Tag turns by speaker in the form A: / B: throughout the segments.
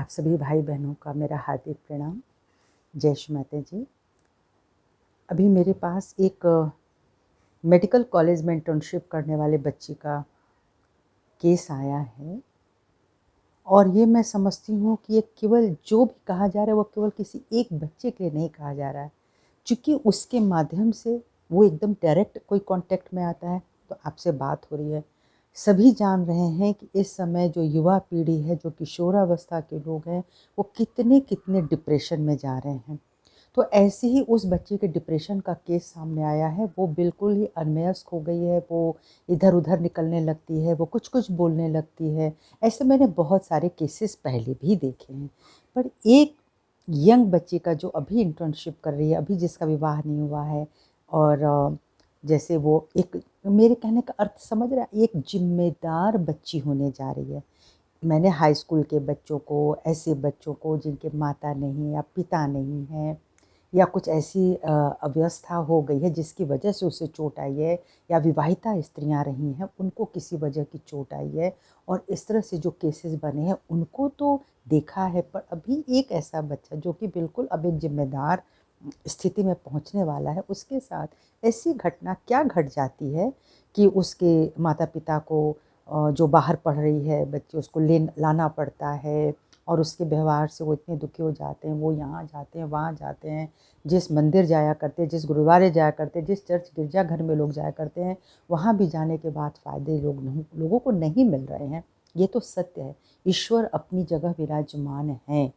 A: सभी भाई बहनों का मेरा हार्दिक प्रणाम। जय श्री माता जी। अभी मेरे पास एक मेडिकल कॉलेज में इंटर्नशिप करने वाले बच्ची का केस आया है और ये मैं समझती हूँ कि ये केवल जो भी कहा जा रहा है वो केवल किसी एक बच्चे के लिए नहीं कहा जा रहा है, क्योंकि उसके माध्यम से वो एकदम डायरेक्ट कोई कांटेक्ट में आता है। तो आपसे बात हो रही है, सभी जान रहे हैं कि इस समय जो युवा पीढ़ी है, जो किशोरावस्था के लोग हैं, वो कितने कितने डिप्रेशन में जा रहे हैं। तो ऐसे ही उस बच्चे के डिप्रेशन का केस सामने आया है। वो बिल्कुल ही अनमयस्क हो गई है, वो इधर-उधर निकलने लगती है, वो कुछ-कुछ बोलने लगती है। ऐसे मैंने बहुत सारे केसेस पहले भी देखे हैं। पर एक यंग बच्ची का जो अभी इंटर्नशिप कर रही है, अभी जिसका विवाह नहीं हुआ है और जैसे वो एक, मेरे कहने का अर्थ समझ रहा है, एक ज़िम्मेदार बच्ची होने जा रही है। मैंने हाई स्कूल के बच्चों को, ऐसे बच्चों को जिनके माता नहीं या पिता नहीं हैं या कुछ ऐसी अव्यवस्था हो गई है जिसकी वजह से उसे चोट आई है, या विवाहिता स्त्रियां रही हैं, उनको किसी वजह की चोट आई है और इस तरह से जो केसेस बने हैं उनको तो देखा है। पर अभी एक ऐसा बच्चा जो कि बिल्कुल अब एक जिम्मेदार स्थिति में पहुंचने वाला है, उसके साथ ऐसी घटना क्या घट जाती है कि उसके माता पिता को जो बाहर पढ़ रही है बच्ची, उसको लाना पड़ता है और उसके व्यवहार से वो इतने दुखी हो जाते हैं। वो यहाँ जाते हैं, वहाँ जाते हैं, जिस मंदिर जाया करते हैं, जिस गुरुद्वारे जाया करते हैं, जिस चर्च गिरजाघर में लोग जाया करते हैं, वहाँ भी जाने के बाद फ़ायदे लोगों को नहीं मिल रहे हैं। ये तो सत्य है। ईश्वर अपनी जगह विराजमान हैं,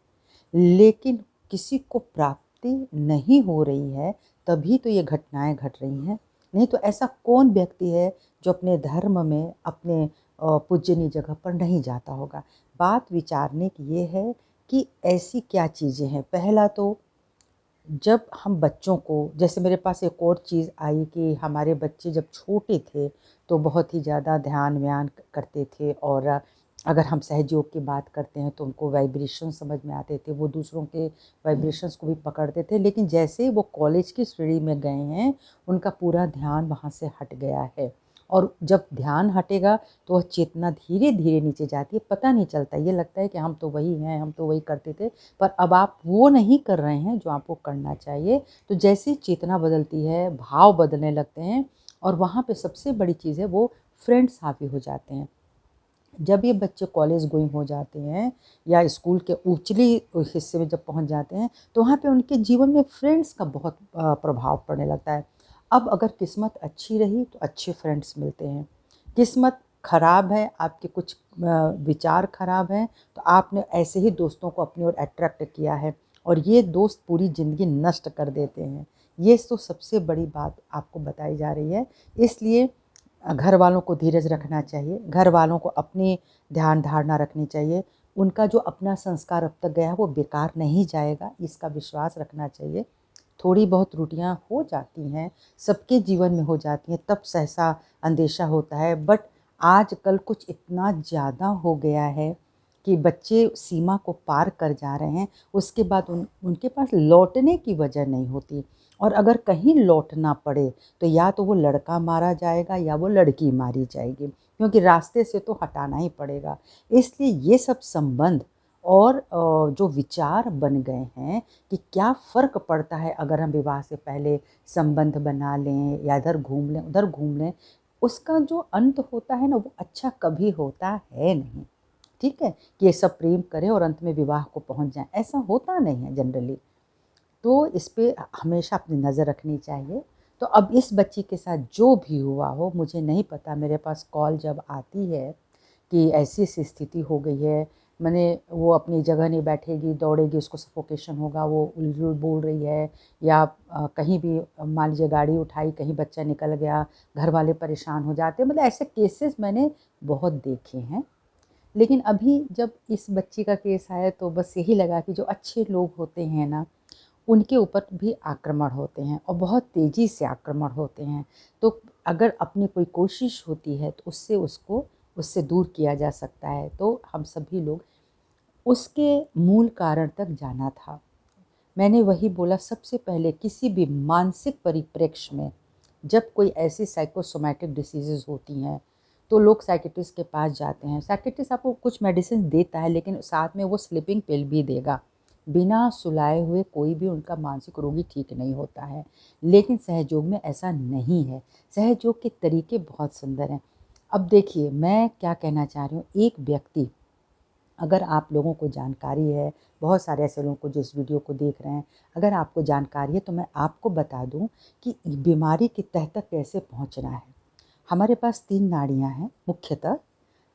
A: लेकिन किसी को प्राप्ति नहीं हो रही है, तभी तो ये घटनाएं घट रही हैं। नहीं तो ऐसा कौन व्यक्ति है जो अपने धर्म में, अपने पूजनीय जगह पर नहीं जाता होगा। बात विचारने की ये है कि ऐसी क्या चीज़ें हैं। पहला तो, जब हम बच्चों को, जैसे मेरे पास एक और चीज़ आई कि हमारे बच्चे जब छोटे थे तो बहुत ही ज़्यादा ध्यान व्यान करते थे, और अगर हम सहयोग की बात करते हैं तो उनको वाइब्रेशन समझ में आते थे, वो दूसरों के वाइब्रेशंस को भी पकड़ते थे। लेकिन जैसे ही वो कॉलेज की श्रेणी में गए हैं, उनका पूरा ध्यान वहाँ से हट गया है। और जब ध्यान हटेगा तो वह चेतना धीरे धीरे नीचे जाती है, पता नहीं चलता। ये लगता है कि हम तो वही हैं, हम तो वही करते थे, पर अब आप वो नहीं कर रहे हैं जो आपको करना चाहिए। तो जैसे चेतना बदलती है, भाव बदलने लगते हैं, और वहाँ पे सबसे बड़ी चीज़ है, वो फ्रेंड्स हावी हो जाते हैं। जब ये बच्चे कॉलेज गोइंग हो जाते हैं या स्कूल के उचली हिस्से में जब पहुँच जाते हैं, तो वहाँ पे उनके जीवन में फ्रेंड्स का बहुत प्रभाव पड़ने लगता है। अब अगर किस्मत अच्छी रही तो अच्छे फ्रेंड्स मिलते हैं, किस्मत खराब है, आपके कुछ विचार खराब हैं, तो आपने ऐसे ही दोस्तों को अपनी ओर अट्रैक्ट किया है और ये दोस्त पूरी ज़िंदगी नष्ट कर देते हैं। ये तो सबसे बड़ी बात आपको बताई जा रही है। इसलिए घर वालों को धीरज रखना चाहिए, घर वालों को अपनी ध्यान धारणा रखनी चाहिए। उनका जो अपना संस्कार अब तक गया है वो बेकार नहीं जाएगा, इसका विश्वास रखना चाहिए। थोड़ी बहुत त्रुटियां हो जाती हैं, सबके जीवन में हो जाती हैं, तब सहसा अंदेशा होता है। बट आजकल कुछ इतना ज़्यादा हो गया है कि बच्चे सीमा को पार कर जा रहे हैं, उसके बाद उनके पास लौटने की वजह नहीं होती। और अगर कहीं लौटना पड़े तो या तो वो लड़का मारा जाएगा या वो लड़की मारी जाएगी, क्योंकि रास्ते से तो हटाना ही पड़ेगा। इसलिए ये सब संबंध और जो विचार बन गए हैं कि क्या फ़र्क पड़ता है अगर हम विवाह से पहले संबंध बना लें या इधर घूम लें, उधर घूम लें, उसका जो अंत होता है ना, वो अच्छा कभी होता है नहीं। ठीक है कि ये सब प्रेम करें और अंत में विवाह को पहुंच जाएं, ऐसा होता नहीं है जनरली। तो इस पे हमेशा अपनी नज़र रखनी चाहिए। तो अब इस बच्ची के साथ जो भी हुआ हो, मुझे नहीं पता। मेरे पास कॉल जब आती है कि ऐसी-ऐसी स्थिति हो गई है, माने वो अपनी जगह नहीं बैठेगी, दौड़ेगी, उसको सफोकेशन होगा, वो उल-जुल बोल रही है, या कहीं भी मान लीजिए गाड़ी उठाई, कहीं बच्चा निकल गया, घर वाले परेशान हो जाते हैं। मतलब ऐसे केसेस मैंने बहुत देखे हैं। लेकिन अभी जब इस बच्ची का केस आया तो बस यही लगा कि जो अच्छे लोग होते हैं ना, उनके ऊपर भी आक्रमण होते हैं और बहुत तेज़ी से आक्रमण होते हैं। तो अगर अपनी कोई कोशिश होती है तो उससे दूर किया जा सकता है। तो हम सभी लोग उसके मूल कारण तक जाना था। मैंने वही बोला, सबसे पहले किसी भी मानसिक परिप्रेक्ष्य में जब कोई ऐसी साइकोसोमैटिक डिसीज़ेज़ होती हैं, तो लोग साइकियाट्रिस्ट के पास जाते हैं। साइकियाट्रिस्ट आपको कुछ मेडिसिन देता है, लेकिन साथ में वो स्लीपिंग पिल भी देगा। बिना सुलाए हुए कोई भी उनका मानसिक रोगी ठीक नहीं होता है। लेकिन सहयोग में ऐसा नहीं है। सहयोग के तरीके बहुत सुंदर हैं। अब देखिए, मैं क्या कहना चाह रही हूँ, एक व्यक्ति, अगर आप लोगों को जानकारी है, बहुत सारे ऐसे लोगों को जो इस वीडियो को देख रहे हैं, अगर आपको जानकारी है तो मैं आपको बता दूं कि बीमारी की तह तक कैसे पहुंचना है। हमारे पास 3 नाड़ियां हैं मुख्यतः।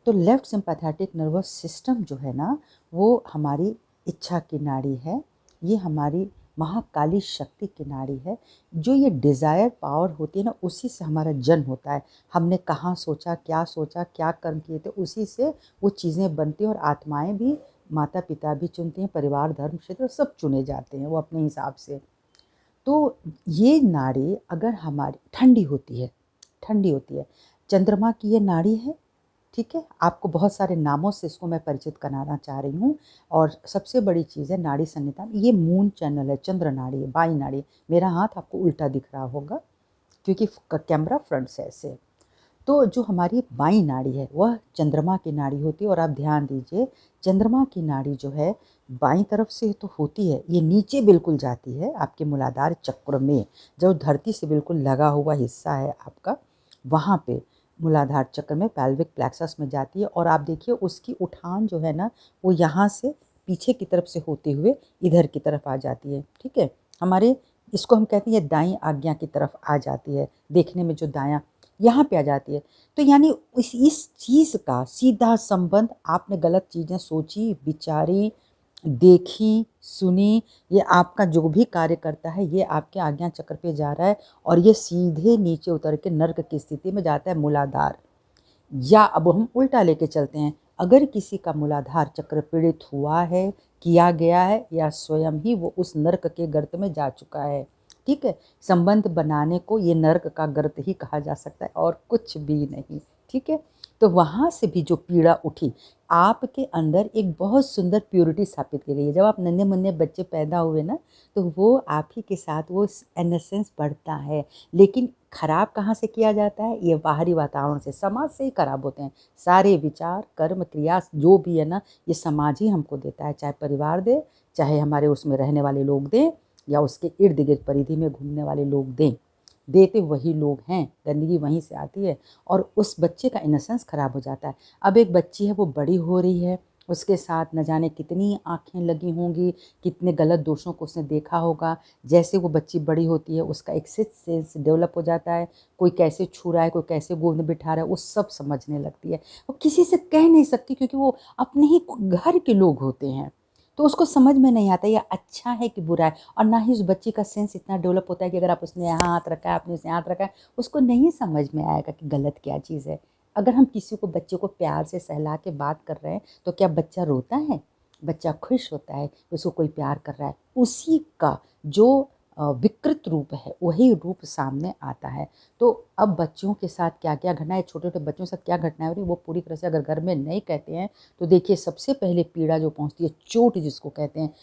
A: तो लेफ्ट सिंपैथेटिक नर्वस सिस्टम जो है ना, वो हमारी इच्छा की नाड़ी है। ये हमारी महाकाली शक्ति की नाड़ी है। जो ये डिज़ायर पावर होती है ना, उसी से हमारा जन्म होता है। हमने कहाँ सोचा, क्या कर्म किए थे, उसी से वो चीज़ें बनती हैं। और आत्माएं भी, माता पिता भी चुनते हैं, परिवार, धर्म, क्षेत्र सब चुने जाते हैं वो अपने हिसाब से। तो ये नाड़ी अगर हमारी ठंडी होती है। चंद्रमा की ये नाड़ी है, ठीक है। आपको बहुत सारे नामों से इसको मैं परिचित कराना चाह रही हूँ। और सबसे बड़ी चीज़ है नाड़ी संहिता, ये मून चैनल है, चंद्र नाड़ी है, बाई नाड़ी। मेरा हाथ आपको उल्टा दिख रहा होगा क्योंकि कैमरा फ्रंट से ऐसे। तो जो हमारी बाई नाड़ी है वह चंद्रमा की नाड़ी होती है। और आप ध्यान दीजिए, चंद्रमा की नाड़ी जो है बाईं तरफ से तो होती है, ये नीचे बिल्कुल जाती है आपके मूलाधार चक्र में, जो धरती से बिल्कुल लगा हुआ हिस्सा है आपका, वहाँ पे मूलाधार चक्र में पेल्विक प्लेक्सस में जाती है। और आप देखिए उसकी उठान जो है ना, वो यहाँ से पीछे की तरफ से होते हुए इधर की तरफ आ जाती है, ठीक है। हमारे, इसको हम कहते हैं दाईं आज्ञा की तरफ आ जाती है, देखने में जो दायां यहाँ पे आ जाती है। तो यानी इस चीज़ का सीधा संबंध, आपने गलत चीज़ें सोची, विचारी, देखी, सुनी, ये आपका जो भी कार्य करता है ये आपके आज्ञा चक्र पे जा रहा है और ये सीधे नीचे उतर के नर्क की स्थिति में जाता है, मूलाधार। या अब हम उल्टा लेके चलते हैं, अगर किसी का मूलाधार चक्र पीड़ित हुआ है, किया गया है, या स्वयं ही वो उस नर्क के गर्त में जा चुका है, ठीक है। संबंध बनाने को ये नर्क का गर्त ही कहा जा सकता है और कुछ भी नहीं, ठीक है। तो वहाँ से भी जो पीड़ा उठी, आपके अंदर एक बहुत सुंदर प्योरिटी स्थापित की गई है। जब आप नन्हे मुन्ने बच्चे पैदा हुए ना, तो वो आप ही के साथ वो इनोसेंस बढ़ता है। लेकिन खराब कहाँ से किया जाता है? ये बाहरी वातावरण से, समाज से ही खराब होते हैं सारे विचार, कर्म, क्रिया जो भी है ना, ये समाज ही हमको देता है। चाहे परिवार दे, चाहे हमारे उसमें रहने वाले लोग दें, या उसके इर्द गिर्द परिधि में घूमने वाले लोग दें, देते वही लोग हैं। गंदगी वहीं से आती है और उस बच्चे का इनोसेंस खराब हो जाता है। अब एक बच्ची है, वो बड़ी हो रही है, उसके साथ न जाने कितनी आँखें लगी होंगी, कितने गलत दोषों को उसने देखा होगा। जैसे वो बच्ची बड़ी होती है, उसका एक सिक्स्थ सेंस डेवलप हो जाता है। कोई कैसे छू रहा है, कोई कैसे गोद में बिठा रहा है, वो सब समझने लगती है। वो किसी से कह नहीं सकती क्योंकि वो अपने ही घर के लोग होते हैं। तो उसको समझ में नहीं आता ये अच्छा है कि बुरा है। और ना ही उस बच्ची का सेंस इतना डेवलप होता है कि अगर आप उसने यहाँ हाथ रखा है, आपने उसने हाथ रखा है, उसको नहीं समझ में आएगा कि गलत क्या चीज़ है। अगर हम किसी को, बच्चे को प्यार से सहला के बात कर रहे हैं, तो क्या बच्चा रोता है? बच्चा खुश होता है, उसको कोई प्यार कर रहा है। उसी का जो विकृत रूप है, वही रूप सामने आता है। तो अब बच्चों के साथ क्या क्या घटना है, छोटे छोटे बच्चों के साथ क्या घटना हो रही है, वो पूरी तरह से अगर घर में नहीं कहते हैं, तो देखिए सबसे पहले पीड़ा जो पहुंचती है, चोट जिसको कहते हैं।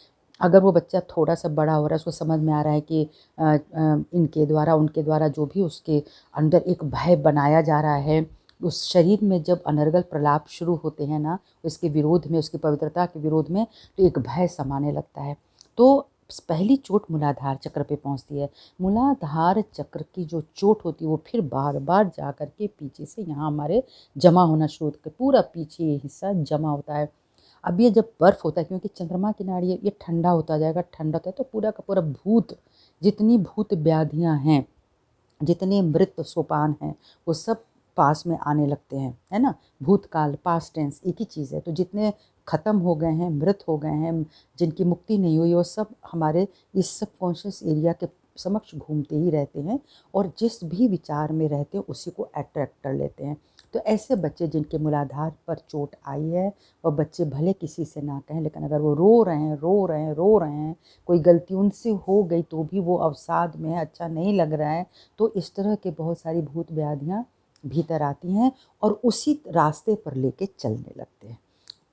A: अगर वो बच्चा थोड़ा सा बड़ा हो रहा है, उसको समझ में आ रहा है कि इनके द्वारा, उनके द्वारा जो भी उसके अंदर एक भय बनाया जा रहा है, उस शरीर में जब अनर्गल प्रलाप शुरू होते हैं ना, उसके विरोध में, उसकी पवित्रता के विरोध में, तो एक भय समाने लगता है। तो पहली चोट मूलाधार चक्र पे पहुंचती है। मूलाधार चक्र की जो चोट होती है, वो फिर बार बार जा कर के पीछे से यहाँ हमारे जमा होना शुरू होता है, पूरा पीछे ये हिस्सा जमा होता है। अब ये जब बर्फ़ होता है, क्योंकि चंद्रमा की नाड़ी है, ये ठंडा होता जाएगा, ठंडा होता है, तो पूरा का पूरा भूत, जितनी भूत व्याधियाँ हैं, जितने मृत सोपान हैं, वो सब पास में आने लगते हैं, है ना। भूतकाल, पास्ट टेंस एक ही चीज़ है। तो जितने ख़त्म हो गए हैं, मृत हो गए हैं, जिनकी मुक्ति नहीं हुई, वो सब हमारे इस सबकॉन्शियस एरिया के समक्ष घूमते ही रहते हैं और जिस भी विचार में रहते हैं उसी को अट्रैक्ट कर लेते हैं। तो ऐसे बच्चे जिनके मूलाधार पर चोट आई है, वह बच्चे भले किसी से ना कहें, लेकिन अगर वो रो रहे हैं, रो रहे हैं, कोई गलती उनसे हो गई तो भी वो अवसाद में है, अच्छा नहीं लग रहा है, तो इस तरह के बहुत सारी भूत व्याधियाँ भीतर आती हैं और उसी रास्ते पर लेके चलने लगते हैं।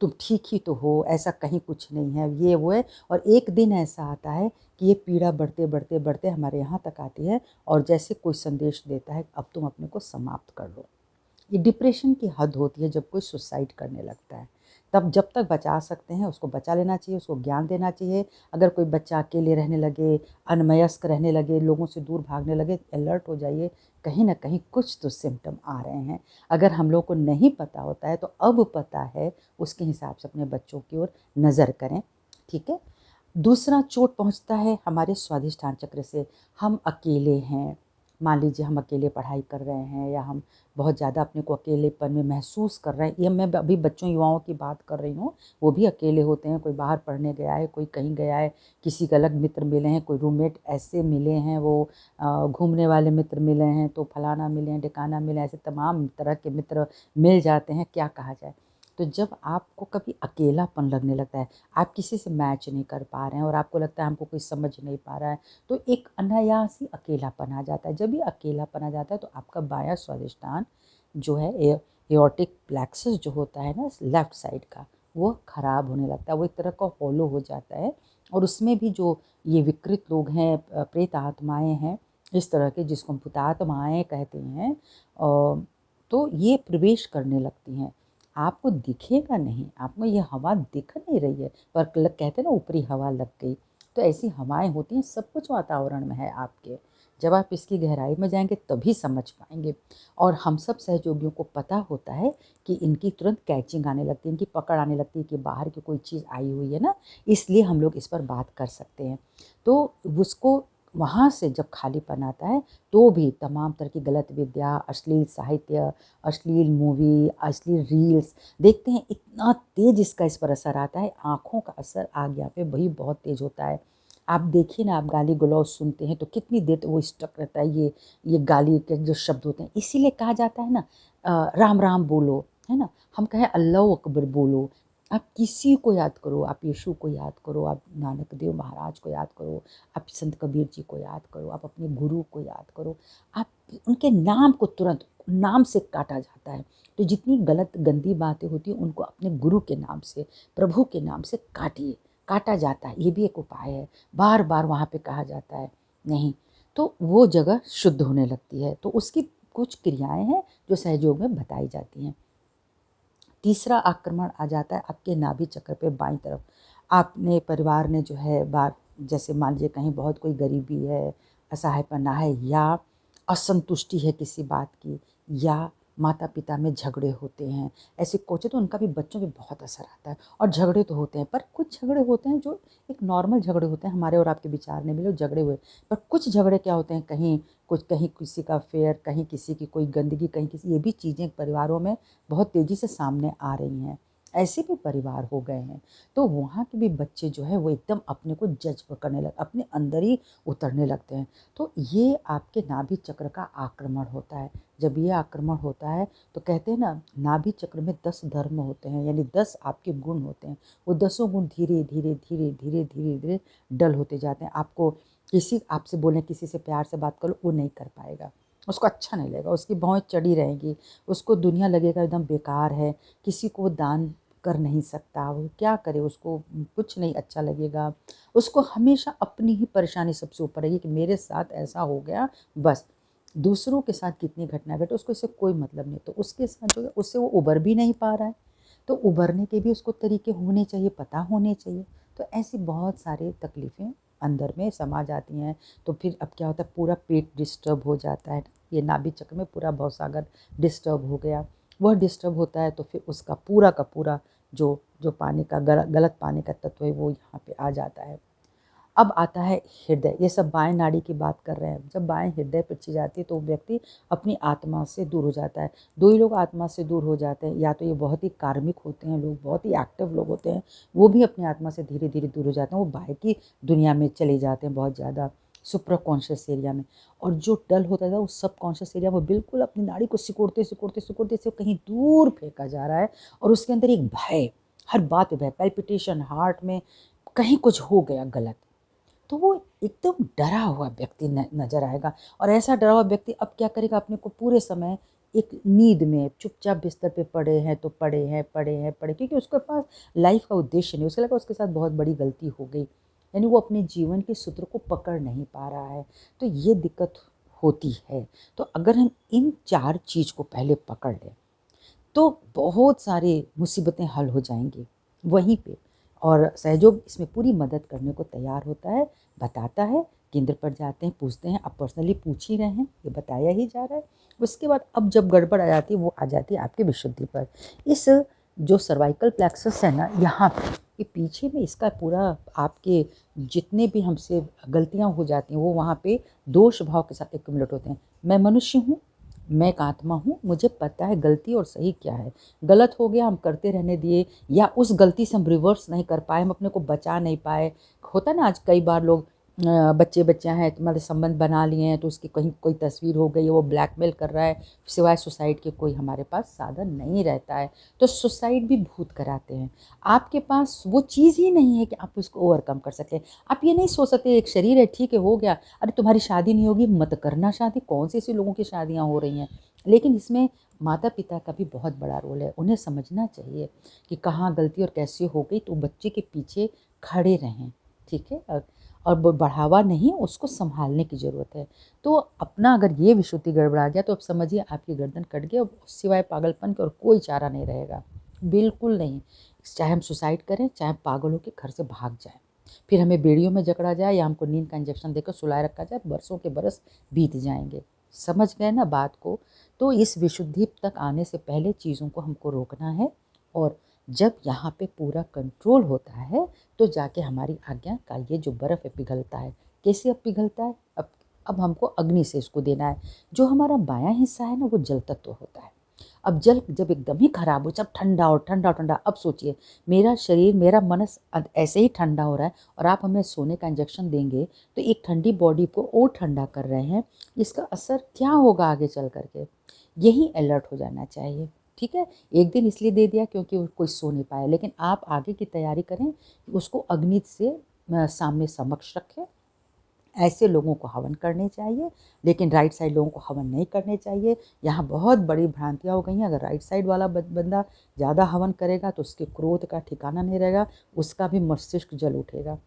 A: तुम ठीक ही तो हो, ऐसा कहीं कुछ नहीं है, ये वो है। और एक दिन ऐसा आता है कि ये पीड़ा बढ़ते बढ़ते बढ़ते हमारे यहाँ तक आती है और जैसे कोई संदेश देता है, अब तुम अपने को समाप्त कर लो। ये डिप्रेशन की हद होती है जब कोई सुसाइड करने लगता है। तब जब तक बचा सकते हैं उसको बचा लेना चाहिए, उसको ज्ञान देना चाहिए। अगर कोई बच्चा अकेले रहने लगे, अनमयस्क रहने लगे, लोगों से दूर भागने लगे, अलर्ट हो जाइए, कहीं न कहीं कुछ तो सिम्पटम आ रहे हैं। अगर हम लोग को नहीं पता होता है तो अब पता है, उसके हिसाब से अपने बच्चों की ओर नज़र करें, ठीक है? दूसरा चोट पहुँचता है हमारे स्वादिष्टान चक्र से। हम अकेले हैं, मान लीजिए हम अकेले पढ़ाई कर रहे हैं या हम बहुत ज़्यादा अपने को अकेलेपन में महसूस कर रहे हैं। ये मैं अभी बच्चों युवाओं की बात कर रही हूँ, वो भी अकेले होते हैं। कोई बाहर पढ़ने गया है, कोई कहीं गया है, किसी के अलग मित्र मिले हैं, कोई रूममेट ऐसे मिले हैं, वो घूमने वाले मित्र मिले हैं, तो फलाना मिले हैं, ढिकाना मिले हैं, ऐसे तमाम तरह के मित्र मिल जाते हैं, क्या कहा जाए। तो जब आपको कभी अकेलापन लगने लगता है, आप किसी से मैच नहीं कर पा रहे हैं और आपको लगता है हमको कोई समझ नहीं पा रहा है, तो एक अनायास ही अकेलापन आ जाता है। जब ये अकेलापन आ जाता है तो आपका बायां स्वादिष्टान जो है एओर्टिक प्लेक्सस जो होता है ना लेफ़्ट साइड का, वो ख़राब होने लगता है, वो एक तरह का हॉलो हो जाता है। और उसमें भी जो ये विकृत लोग हैं, प्रेत आत्माएँ हैं, इस तरह के जिसको हम भूतात्माएँ कहते हैं, तो ये प्रवेश करने लगती हैं। आपको दिखेगा नहीं, आपको ये हवा दिख नहीं रही है, पर कहते हैं ना ऊपरी हवा लग गई। तो ऐसी हवाएं होती हैं, सब कुछ वातावरण में है आपके। जब आप इसकी गहराई में जाएंगे तभी समझ पाएंगे। और हम सब सहयोगियों को पता होता है कि इनकी तुरंत कैचिंग आने लगती है, इनकी पकड़ आने लगती है कि बाहर की कोई चीज़ आई हुई है ना, इसलिए हम लोग इस पर बात कर सकते हैं। तो उसको वहाँ से जब खालीपन आता है तो भी तमाम तरह की गलत विद्या, अश्लील साहित्य, अश्लील मूवी, अश्लील रील्स देखते हैं, इतना तेज़ इसका इस पर असर आता है। आँखों का असर आज्ञा पे वही बहुत तेज़ होता है। आप देखिए ना, आप गाली गलौज सुनते हैं तो कितनी देर तक वो स्टक रहता है, ये गाली के जो शब्द होते हैं। इसीलिए कहा जाता है ना, राम राम बोलो, है ना? हम कहें अल्लाह अकबर बोलो। आप किसी को याद करो, आप यीशु को याद करो, आप नानक देव महाराज को याद करो, आप संत कबीर जी को याद करो, आप अपने गुरु को याद करो। आप उनके नाम को तुरंत नाम से काटा जाता है। तो जितनी गलत गंदी बातें होती हैं उनको अपने गुरु के नाम से, प्रभु के नाम से काटिए, काटा जाता है। ये भी एक उपाय है। बार बार वहाँ पे कहा जाता है नहीं, तो वो जगह शुद्ध होने लगती है। तो उसकी कुछ क्रियाएं हैं जो सहयोग में बताई जाती हैं। तीसरा आक्रमण आ जाता है आपके नाभि चक्र पे बाईं तरफ। आपने परिवार ने जो है बात, जैसे मान लीजिए कहीं बहुत कोई गरीबी है, असहायपना है, या असंतुष्टि है किसी बात की, या माता पिता में झगड़े होते हैं, ऐसे कोचे तो उनका भी बच्चों पे बहुत असर आता है। और झगड़े तो होते हैं, पर कुछ झगड़े होते हैं जो एक नॉर्मल झगड़े होते हैं, हमारे और आपके विचार नहीं मिले झगड़े हुए। पर कुछ झगड़े क्या होते हैं, कहीं किसी का अफेयर, कहीं किसी की कोई गंदगी, कहीं किसी, ये भी चीज़ें परिवारों में बहुत तेज़ी से सामने आ रही हैं। ऐसे भी परिवार हो गए हैं। तो वहाँ के भी बच्चे जो है वो एकदम अपने को जज करने अपने अंदर ही उतरने लगते हैं। तो ये आपके नाभि चक्र का आक्रमण होता है। जब ये आक्रमण होता है तो कहते हैं ना, नाभि चक्र में 10 धर्म होते हैं, यानी 10 आपके गुण होते हैं। वो 10 गुण धीरे धीरे धीरे धीरे धीरे धीरे डल होते जाते हैं। आपसे बोलें, किसी से प्यार से बात करो, वो नहीं कर पाएगा, उसको अच्छा नहीं लगेगा, उसकी भौहें चढ़ी रहेंगी, उसको दुनिया लगेगा एकदम बेकार है, किसी को दान कर नहीं सकता, वो क्या करे, उसको कुछ नहीं अच्छा लगेगा। उसको हमेशा अपनी ही परेशानी सबसे ऊपर रहेगी कि मेरे साथ ऐसा हो गया, बस। दूसरों के साथ कितनी घटना घटे उसको इससे कोई मतलब नहीं। तो उसके साथ जो है उससे वो उबर भी नहीं पा रहा है। तो उभरने के भी उसको तरीके होने चाहिए, पता होने चाहिए। तो ऐसी बहुत सारी तकलीफ़ें अंदर में समा जाती हैं। तो फिर अब क्या होता है, पूरा पेट डिस्टर्ब हो जाता है। ये नाभि चक्र में पूरा भवसागर डिस्टर्ब हो गया। वह डिस्टर्ब होता है तो फिर उसका पूरा का पूरा जो जो पानी का गलत पानी का तत्व है वो यहाँ पे आ जाता है। अब आता है हृदय। ये सब बाएं नाड़ी की बात कर रहे हैं। जब बाएं हृदय पर छी जाती है तो व्यक्ति अपनी आत्मा से दूर हो जाता है। दो ही लोग आत्मा से दूर हो जाते हैं, या तो ये बहुत ही कार्मिक होते हैं लोग, बहुत ही एक्टिव लोग होते हैं, वो भी अपनी आत्मा से धीरे धीरे दूर हो जाते हैं, वो बाहर की दुनिया में चले जाते हैं बहुत ज़्यादा, सुप्रा कॉन्शियस एरिया में। और जो डल होता था वो सब कॉन्शियस एरिया में बिल्कुल अपनी नाड़ी को सिकुड़ते सिकुड़ते सिकुड़ते से कहीं दूर फेंका जा रहा है। और उसके अंदर एक भय, हर बात पे भय, पैल्पिटेशन, हार्ट में कहीं कुछ हो गया गलत, तो वो एकदम डरा हुआ व्यक्ति नज़र आएगा। और ऐसा डरा हुआ व्यक्ति अब क्या करेगा, अपने को पूरे समय एक नींद में चुपचाप बिस्तर पे पड़े हैं तो पड़े हैं, पड़े हैं, पड़े, क्योंकि उसके पास लाइफ का उद्देश्य नहीं। उसके लगा उसके साथ बहुत बड़ी गलती हो गई, यानी वो अपने जीवन के सूत्र को पकड़ नहीं पा रहा है। तो ये दिक्कत होती है। तो अगर हम इन 4 चीज़ को पहले पकड़ लें, तो बहुत सारी मुसीबतें हल हो जाएंगी वहीं पे। और सहयोग इसमें पूरी मदद करने को तैयार होता है, बताता है। केंद्र पर जाते हैं, पूछते हैं, आप पर्सनली पूछ ही रहे हैं, ये बताया ही जा रहा है। उसके बाद अब जब गड़बड़ आ जाती है वो आ जाती है आपकी विशुद्धि पर। इस जो सर्वाइकल प्लेक्सस है ना, यहाँ पे ये पीछे में इसका पूरा आपके जितने भी हमसे गलतियाँ हो जाती हैं वो वहाँ पे दोष भाव के साथ एक्युमुलेट होते हैं। मैं मनुष्य हूँ, मैं एक आत्मा हूँ, मुझे पता है गलती और सही क्या है। गलत हो गया हम करते रहने दिए, या उस गलती से हम रिवर्स नहीं कर पाए, हम अपने को बचा नहीं पाए। होता ना, आज कई बार लोग बच्चे बच्चियाँ हैं, मतलब संबंध बना लिए हैं, तो उसकी कहीं कोई तस्वीर हो गई है, वो ब्लैकमेल कर रहा है, सिवाय सुसाइड के कोई हमारे पास साधन नहीं रहता है, तो सुसाइड भी भूत कराते हैं। आपके पास वो चीज़ ही नहीं है कि आप उसको ओवरकम कर सकें। आप ये नहीं सोच सकते एक शरीर है, ठीक है, हो गया, अरे तुम्हारी शादी नहीं होगी मत करना शादी। कौन सी ऐसे लोगों की शादियाँ हो रही हैं। लेकिन इसमें माता पिता का भी बहुत बड़ा रोल है। उन्हें समझना चाहिए कि कहाँ गलती और कैसे हो गई, तो बच्चे के पीछे खड़े रहें, ठीक है। और बढ़ावा नहीं, उसको संभालने की ज़रूरत है। तो अपना अगर ये विशुद्धि गड़बड़ा गया तो अब समझिए आपकी गर्दन कट गई, अब सिवाय पागलपन के और कोई चारा नहीं रहेगा, बिल्कुल नहीं। चाहे हम सुसाइड करें, चाहे पागल होकर घर से भाग जाएं, फिर हमें बेड़ियों में जकड़ा जाए या हमको नींद का इंजेक्शन देकर सुलाए रखा जाए, बरसों के बरस बीत जाएंगे। समझ गए ना बात को। तो इस विशुद्धि तक आने से पहले चीज़ों को हमको रोकना है, और जब यहाँ पे पूरा कंट्रोल होता है तो जाके हमारी आज्ञा का ये जो बर्फ़ है पिघलता है। कैसे अब पिघलता है, अब हमको अग्नि से इसको देना है। जो हमारा बायां हिस्सा है ना वो जल तत्व होता है। अब जल जब एकदम ही खराब हो, जब ठंडा और ठंडा ठंडा, अब सोचिए मेरा शरीर मेरा मन ऐसे ही ठंडा हो रहा है, और आप हमें सोने का इंजेक्शन देंगे तो एक ठंडी बॉडी को और ठंडा कर रहे हैं। इसका असर क्या होगा आगे चल करके, यही अलर्ट हो जाना चाहिए। ठीक है, एक दिन इसलिए दे दिया क्योंकि कोई सो नहीं पाया, लेकिन आप आगे की तैयारी करें, उसको अग्नि से सामने समक्ष रखें। ऐसे लोगों को हवन करने चाहिए, लेकिन राइट साइड लोगों को हवन नहीं करने चाहिए। यहाँ बहुत बड़ी भ्रांतियाँ हो गई हैं। अगर राइट साइड वाला बंदा ज़्यादा हवन करेगा तो उसके क्रोध का ठिकाना नहीं रहेगा, उसका भी मस्तिष्क जल उठेगा।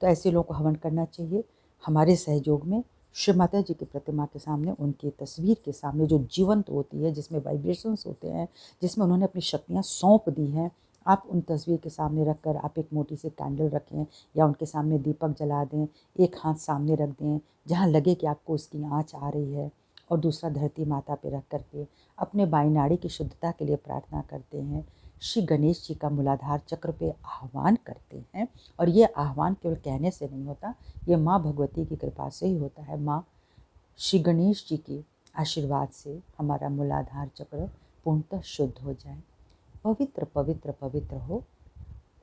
A: तो ऐसे लोगों को हवन करना चाहिए। हमारे सहयोग में श्री माता जी की प्रतिमा के सामने, उनकी तस्वीर के सामने जो जीवंत होती है, जिसमें वाइब्रेशंस होते हैं, जिसमें उन्होंने अपनी शक्तियाँ सौंप दी हैं, आप उन तस्वीर के सामने रख कर आप एक मोटी सी कैंडल रखें या उनके सामने दीपक जला दें। एक हाथ सामने रख दें जहाँ लगे कि आपको उसकी आँच आ रही है, और दूसरा धरती माता पे रख करके अपने बाई नाड़ी की शुद्धता के लिए प्रार्थना करते हैं। श्री गणेश जी का मूलाधार चक्र पे आह्वान करते हैं, और ये आह्वान केवल कहने से नहीं होता, ये माँ भगवती की कृपा से ही होता है। माँ श्री गणेश जी के आशीर्वाद से हमारा मूलाधार चक्र पूर्णतः शुद्ध हो जाए, पवित्र पवित्र पवित्र हो,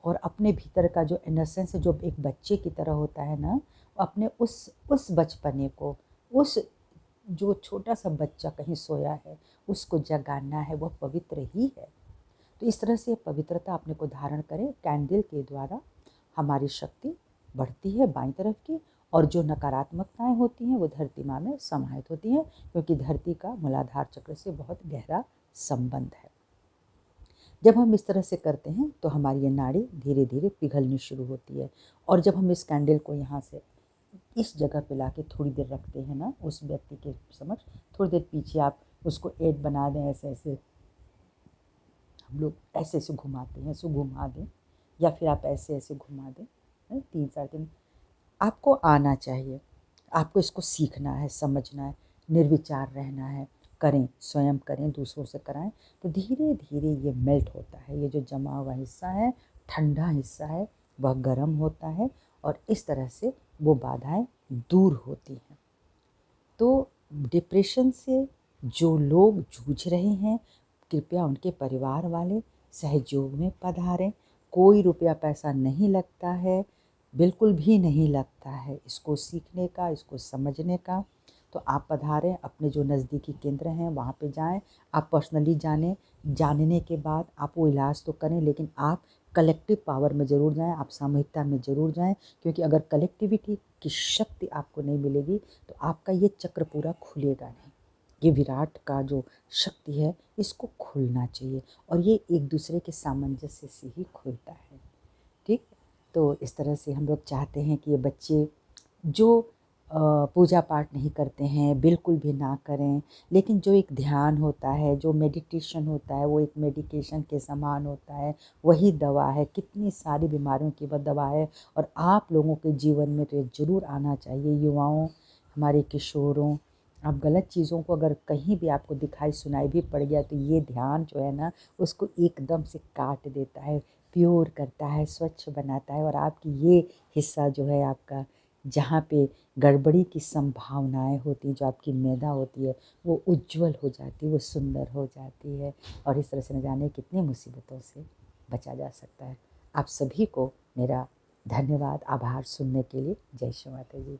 A: और अपने भीतर का जो इनोसेंस है, जो एक बच्चे की तरह होता है ना, अपने उस बचपने को, उस जो छोटा सा बच्चा कहीं सोया है उसको जगाना है, वह पवित्र ही है। तो इस तरह से पवित्रता अपने को धारण करें। कैंडल के द्वारा हमारी शक्ति बढ़ती है बाईं तरफ की, और जो नकारात्मकताएं होती हैं वो धरती माँ में समाहित होती हैं, क्योंकि धरती का मूलाधार चक्र से बहुत गहरा संबंध है। जब हम इस तरह से करते हैं तो हमारी ये नाड़ी धीरे धीरे पिघलनी शुरू होती है। और जब हम इस कैंडल को यहाँ से इस जगह पे लाके थोड़ी देर रखते हैं ना, उस व्यक्ति के समझ, थोड़ी देर पीछे आप उसको एड बना दें, ऐसे ऐसे हम लोग ऐसे ऐसे घुमाते हैं, इसको घुमा दें, या फिर आप ऐसे ऐसे घुमा दें। 3-4 दिन आपको आना चाहिए, आपको इसको सीखना है, समझना है, निर्विचार रहना है। करें, स्वयं करें, दूसरों से कराएं, तो धीरे धीरे ये मेल्ट होता है। ये जो जमा हुआ हिस्सा है, ठंडा हिस्सा है, वह गर्म होता है, और इस तरह से वो बाधाएं दूर होती हैं। तो डिप्रेशन से जो लोग जूझ रहे हैं, कृपया उनके परिवार वाले सहयोग में पधारें। कोई रुपया पैसा नहीं लगता है, बिल्कुल भी नहीं लगता है इसको सीखने का, इसको समझने का। तो आप पधारें, अपने जो नज़दीकी केंद्र हैं वहाँ पे जाएं। आप पर्सनली जानें, जानने के बाद आप वो इलाज तो करें, लेकिन आप कलेक्टिव पावर में ज़रूर जाएं, आप सामूहिकता में ज़रूर जाएं, क्योंकि अगर कलेक्टिविटी की शक्ति आपको नहीं मिलेगी तो आपका ये चक्र पूरा खुलेगा नहीं। ये विराट का जो शक्ति है, इसको खुलना चाहिए, और ये एक दूसरे के सामंजस्य से ही खुलता है। ठीक, तो इस तरह से हम लोग चाहते हैं कि ये बच्चे जो पूजा पाठ नहीं करते हैं, बिल्कुल भी ना करें। लेकिन जो एक ध्यान होता है, जो मेडिटेशन होता है, वो एक मेडिकेशन के समान होता है, वही दवा है। कितनी सारी बीमारियों की वह दवा है और आप लोगों के जीवन में तो ये ज़रूर आना चाहिए। युवाओं, हमारे किशोरों, आप गलत चीज़ों को अगर कहीं भी आपको दिखाई सुनाई भी पड़ गया तो ये ध्यान जो है ना, उसको एकदम से काट देता है, प्योर करता है, स्वच्छ बनाता है और आपकी ये हिस्सा जो है आपका, जहाँ पे गड़बड़ी की संभावनाएं होती, जो आपकी मैदा होती है, वो उज्जवल हो जाती है, वो सुंदर हो जाती है और इस तरह से न जाने कितनी मुसीबतों से बचा जा सकता है। आप सभी को मेरा धन्यवाद, आभार सुनने के लिए। जय श्री माता जी।